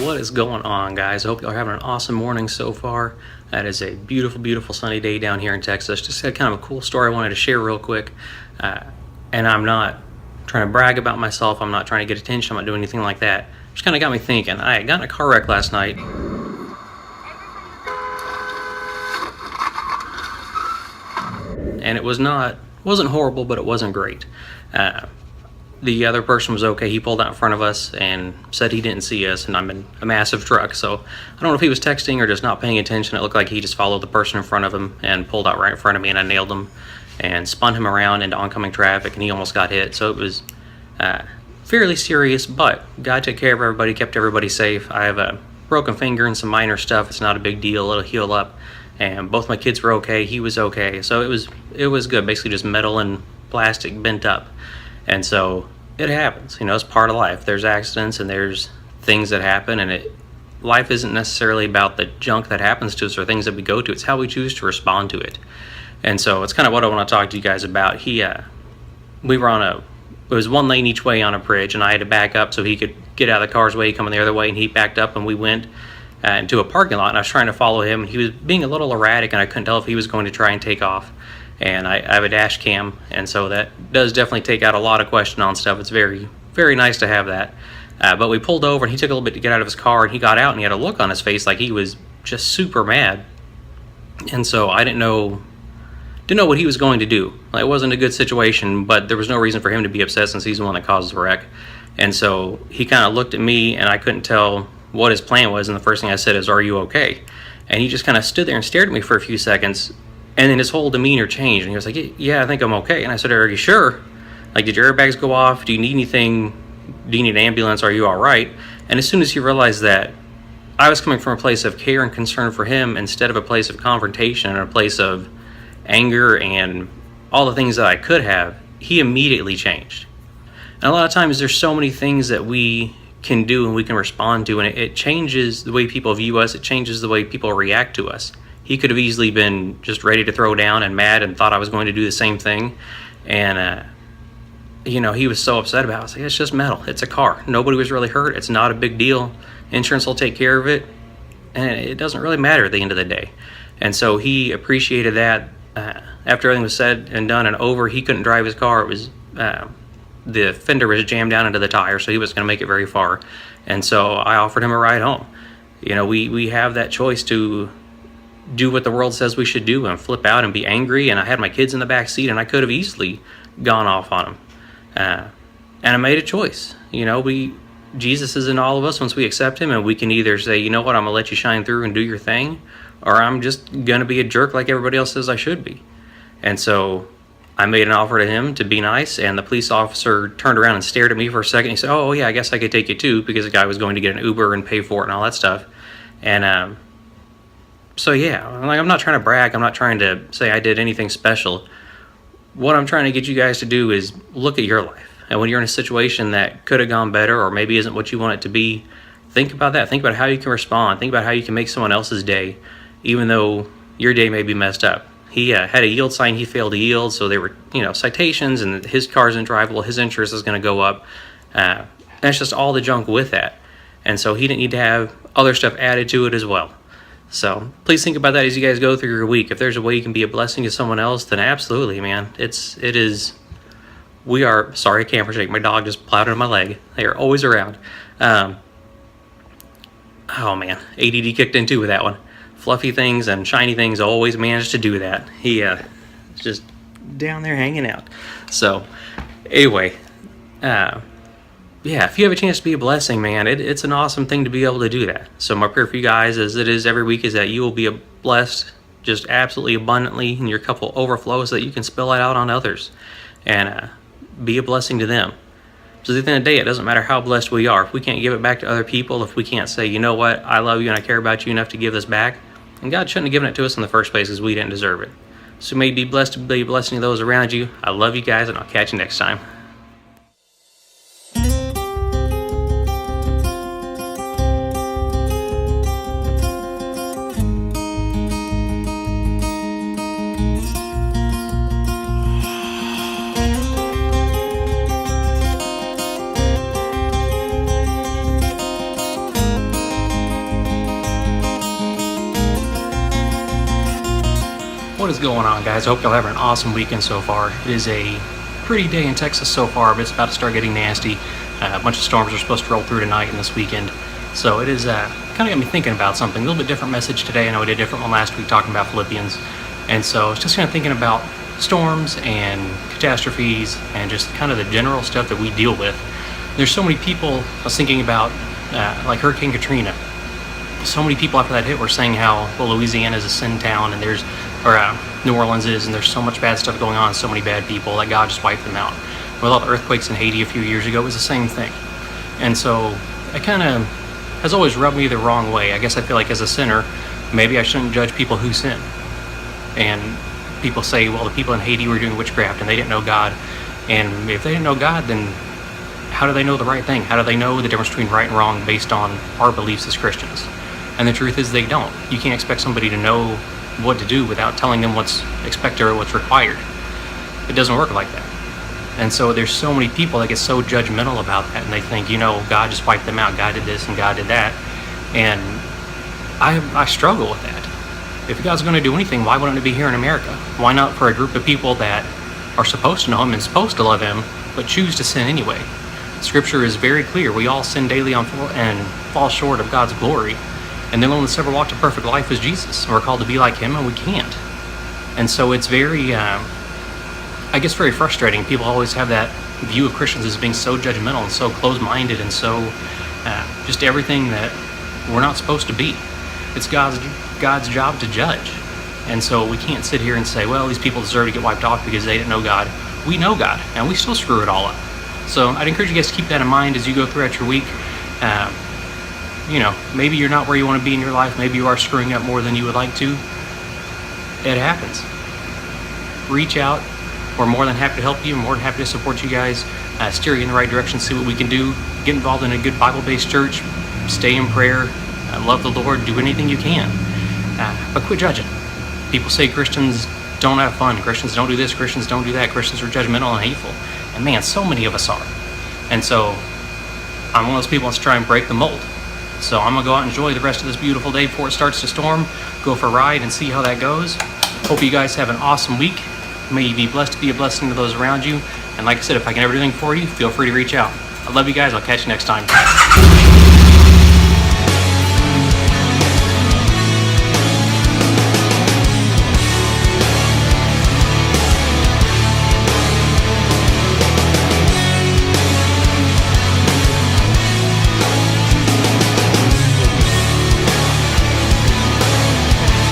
What is going on, guys? I hope y'all are having an awesome morning so far. That is a beautiful, beautiful sunny day down here in Texas. Just had kind of a cool story I wanted to share real quick. And I'm not trying to brag about myself. I'm not trying to get attention. I'm not doing anything like that. Just kind of got me thinking. I got in a car wreck last night. And it wasn't horrible, but it wasn't great. The other person was okay. He pulled out in front of us and said he didn't see us, and I'm in a massive truck. So I don't know if he was texting or just not paying attention. It looked like he just followed the person in front of him and pulled out right in front of me, and I nailed him and spun him around into oncoming traffic, and he almost got hit. So it was fairly serious, but God took care of everybody, kept everybody safe. I have a broken finger and some minor stuff. It's not a big deal. It'll heal up. And both my kids were okay. He was okay. So it was good. Basically just metal and plastic bent up. And so it happens, it's part of life. There's accidents and there's things that happen, and life isn't necessarily about the junk that happens to us or things that we go to. It's how we choose to respond to it. And so it's kind of what I want to talk to you guys about. We were it was one lane each way on a bridge, and I had to back up so he could get out of the car's way, coming the other way, and he backed up, and we went into a parking lot, and I was trying to follow him, and he was being a little erratic, and I couldn't tell if he was going to try and take off. And I have a dash cam, and so that does definitely take out a lot of question on stuff. It's very, very nice to have that. But we pulled over, and he took a little bit to get out of his car, and he got out, and he had a look on his face like he was just super mad. And so I didn't know what he was going to do. It wasn't a good situation, but there was no reason for him to be upset since he's the one that caused the wreck. And so he kind of looked at me, and I couldn't tell what his plan was, and the first thing I said is, "Are you okay?" And he just kind of stood there and stared at me for a few seconds. And then his whole demeanor changed, and he was like, "Yeah, I think I'm okay." And I said, "Are you sure? Did your airbags go off? Do you need anything? Do you need an ambulance? Are you all right?" And as soon as he realized that I was coming from a place of care and concern for him instead of a place of confrontation and a place of anger and all the things that I could have, he immediately changed. And a lot of times there's so many things that we can do and we can respond to, and it changes the way people view us. It changes the way people react to us. He could have easily been just ready to throw down and mad and thought I was going to do the same thing. And, he was so upset about it. I was like, "It's just metal. It's a car. Nobody was really hurt. It's not a big deal. Insurance will take care of it. And it doesn't really matter at the end of the day." And so he appreciated that. After everything was said and done and over, he couldn't drive his car. It was the fender was jammed down into the tire, so he wasn't going to make it very far. And so I offered him a ride home. We have that choice to do what the world says we should do and flip out and be angry, and I had my kids in the back seat, and I could have easily gone off on them, and I made a choice. Jesus is in all of us once we accept him, and we can either say, "You know what, I'm gonna let you shine through and do your thing," or "I'm just gonna be a jerk like everybody else says I should be." And so I made an offer to him to be nice, and the police officer turned around and stared at me for a second. He said, "Oh yeah, I guess I could take you too," because the guy was going to get an Uber and pay for it and all that stuff. And so yeah, I'm not trying to brag. I'm not trying to say I did anything special. What I'm trying to get you guys to do is look at your life. And when you're in a situation that could have gone better or maybe isn't what you want it to be, think about that. Think about how you can respond. Think about how you can make someone else's day, even though your day may be messed up. He had a yield sign. He failed to yield, so there were citations, and his car's undrivable. His insurance is going to go up. That's just all the junk with that. And so he didn't need to have other stuff added to it as well. So please think about that as you guys go through your week. If there's a way you can be a blessing to someone else, then absolutely, man. Sorry, I can't shake. My dog just plowed into my leg. They are always around. Oh man, ADD kicked in too with that one. Fluffy things and shiny things always manage to do that. He just down there hanging out. So anyway, yeah, if you have a chance to be a blessing, man, it's an awesome thing to be able to do that. So my prayer for you guys, as it is every week, is that you will be blessed just absolutely abundantly, and your cup will overflow so that you can spill it out on others and be a blessing to them. So at the end of the day, it doesn't matter how blessed we are. If we can't give it back to other people, if we can't say, "You know what, I love you and I care about you enough to give this back," and God shouldn't have given it to us in the first place because we didn't deserve it. So may you be blessed to be a blessing to those around you. I love you guys, and I'll catch you next time. What is going on, guys? I hope y'all having an awesome weekend so far. It is a pretty day in Texas so far, but it's about to start getting nasty. A bunch of storms are supposed to roll through tonight and this weekend. So it is kind of got me thinking about something. A little bit different message today. I know we did a different one last week talking about Philippians. And so it's just kind of thinking about storms and catastrophes and just kind of the general stuff that we deal with. There's so many people, I was thinking about like Hurricane Katrina. So many people after that hit were saying how, well, Louisiana is a sin town and New Orleans is, and there's so much bad stuff going on, so many bad people, that God just wiped them out. With all the earthquakes in Haiti a few years ago, it was the same thing. And so it kind of has always rubbed me the wrong way. I guess I feel like as a sinner, maybe I shouldn't judge people who sin. And people say, well, the people in Haiti were doing witchcraft and they didn't know God. And if they didn't know God, then how do they know the right thing? How do they know the difference between right and wrong based on our beliefs as Christians? And the truth is they don't. You can't expect somebody to know what to do without telling them what's expected or what's required. It doesn't work like that. And so there's so many people that get so judgmental about that, and they think, God just wiped them out, God did this and God did that. And I struggle with that. If God's going to do anything, why wouldn't it be here in America? Why not for a group of people that are supposed to know Him and supposed to love Him, but choose to sin anyway? Scripture is very clear. We all sin daily and fall short of God's glory. And the only one that's ever walked a perfect life was Jesus. And we're called to be like Him, and we can't. And so it's very, very frustrating. People always have that view of Christians as being so judgmental and so closed-minded and so just everything that we're not supposed to be. It's God's job to judge. And so we can't sit here and say, well, these people deserve to get wiped off because they didn't know God. We know God, and we still screw it all up. So I'd encourage you guys to keep that in mind as you go throughout your week. Maybe you're not where you want to be in your life. Maybe you are screwing up more than you would like to. It happens. Reach out. We're more than happy to help you. We're more than happy to support you guys, steer you in the right direction, see what we can do. Get involved in a good Bible-based church. Stay in prayer. Love the Lord. Do anything you can. But quit judging. People say Christians don't have fun. Christians don't do this. Christians don't do that. Christians are judgmental and hateful. And man, so many of us are. And so I'm one of those people that's trying to break the mold. So I'm going to go out and enjoy the rest of this beautiful day before it starts to storm. Go for a ride and see how that goes. Hope you guys have an awesome week. May you be blessed to be a blessing to those around you. And like I said, if I can ever do anything for you, feel free to reach out. I love you guys. I'll catch you next time.